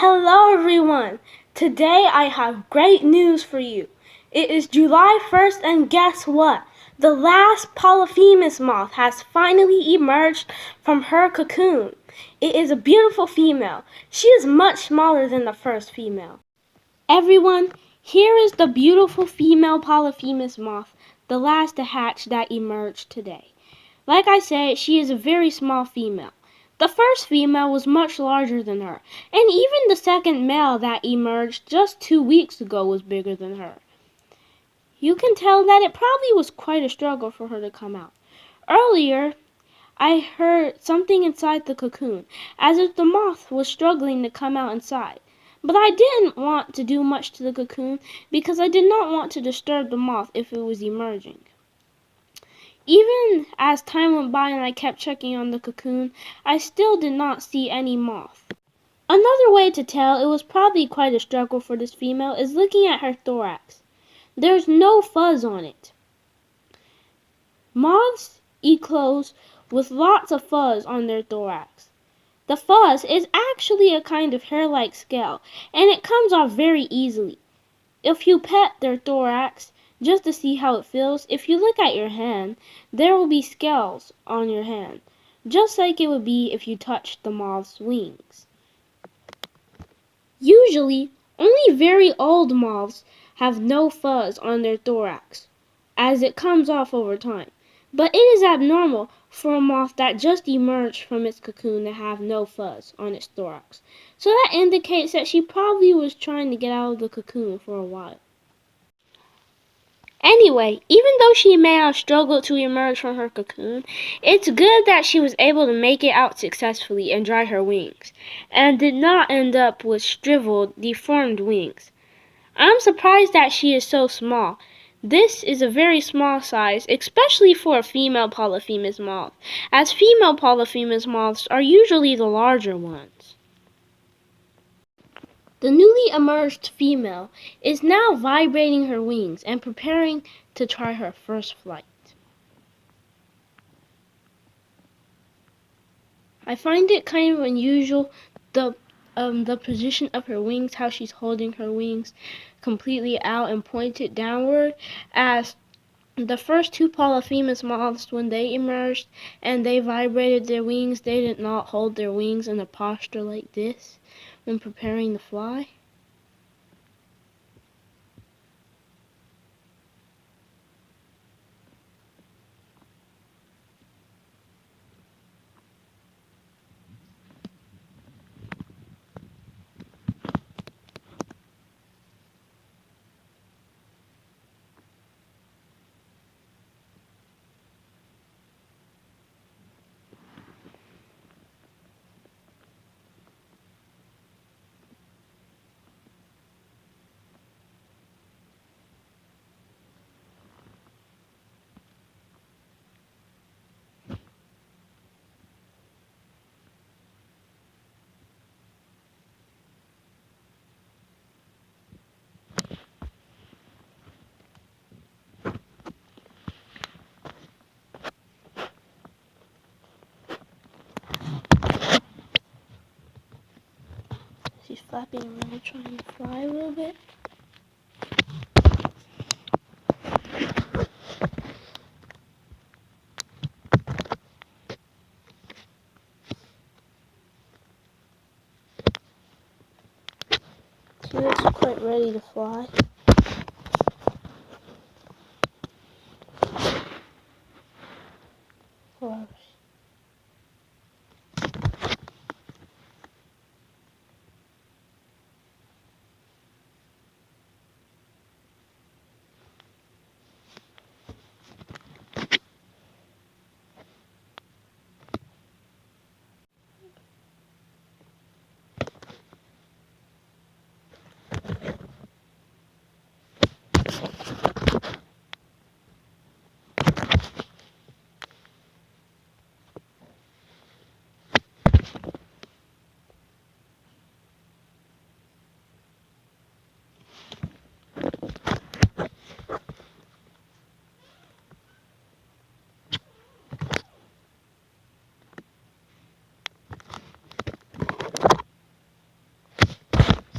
Hello everyone! Today I have great news for you. It is July 1st and guess what? The last Polyphemus moth has finally emerged from her cocoon. It is a beautiful female. She is much smaller than the first female. Everyone, here is the beautiful female Polyphemus moth, the last to hatch that emerged today. Like I said, she is a very small female. The first female was much larger than her, and even the second male that emerged just 2 weeks ago was bigger than her. You can tell that it probably was quite a struggle for her to come out. Earlier, I heard something inside the cocoon, as if the moth was struggling to come out inside. But I didn't want to do much to the cocoon because I did not want to disturb the moth if it was emerging. Even as time went by and I kept checking on the cocoon, I still did not see any moth. Another way to tell it was probably quite a struggle for this female is looking at her thorax. There's no fuzz on it. Moths eat clothes with lots of fuzz on their thorax. The fuzz is actually a kind of hair-like scale, and it comes off very easily. If you pet their thorax, just to see how it feels, if you look at your hand, there will be scales on your hand, just like it would be if you touched the moth's wings. Usually, only very old moths have no fuzz on their thorax, as it comes off over time. But it is abnormal for a moth that just emerged from its cocoon to have no fuzz on its thorax. So that indicates that she probably was trying to get out of the cocoon for a while. Anyway, even though she may have struggled to emerge from her cocoon, it's good that she was able to make it out successfully and dry her wings, and did not end up with shriveled, deformed wings. I'm surprised that she is so small. This is a very small size, especially for a female Polyphemus moth, as female Polyphemus moths are usually the larger ones. The newly emerged female is now vibrating her wings and preparing to try her first flight. I find it kind of unusual the position of her wings, how she's holding her wings completely out and pointed downward, as the first two Polyphemus moths, when they emerged and they vibrated their wings, they did not hold their wings in a posture like this when preparing to fly. She's flapping around trying to fly a little bit. She looks quite ready to fly. Wow.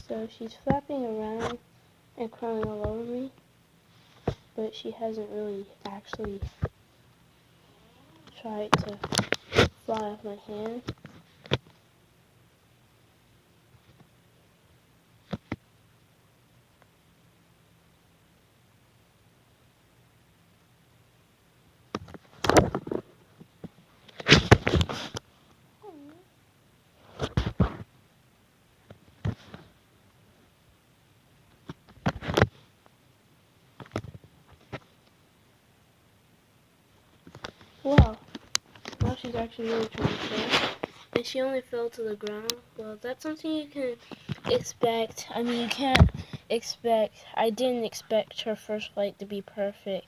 So she's flapping around and crawling all over me, but she hasn't really actually tried to fly off my hand. Wow, now she's actually really trying to kill. And she only fell to the ground. Well, that's something you can expect. I mean, you can't expect. I didn't expect her first flight to be perfect.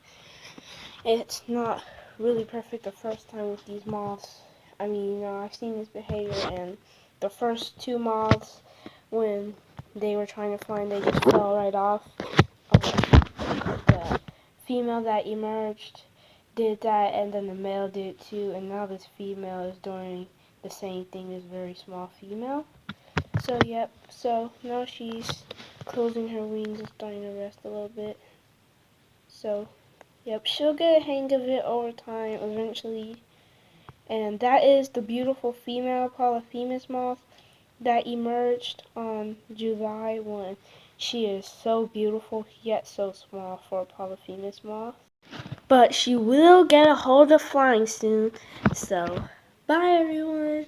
It's not really perfect the first time with these moths. I mean, I've seen this behavior, and the first two moths, when they were trying to fly, they just fell right off. The female that emerged did that, and then the male did too, and now this female is doing the same thing, this very small female. So yep, so now she's closing her wings and starting to rest a little bit. So yep, she'll get a hang of it over time eventually. And that is the beautiful female Polyphemus moth that emerged on July 1. She is so beautiful yet so small for a Polyphemus moth. But she will get a hold of flying soon. So, bye everyone.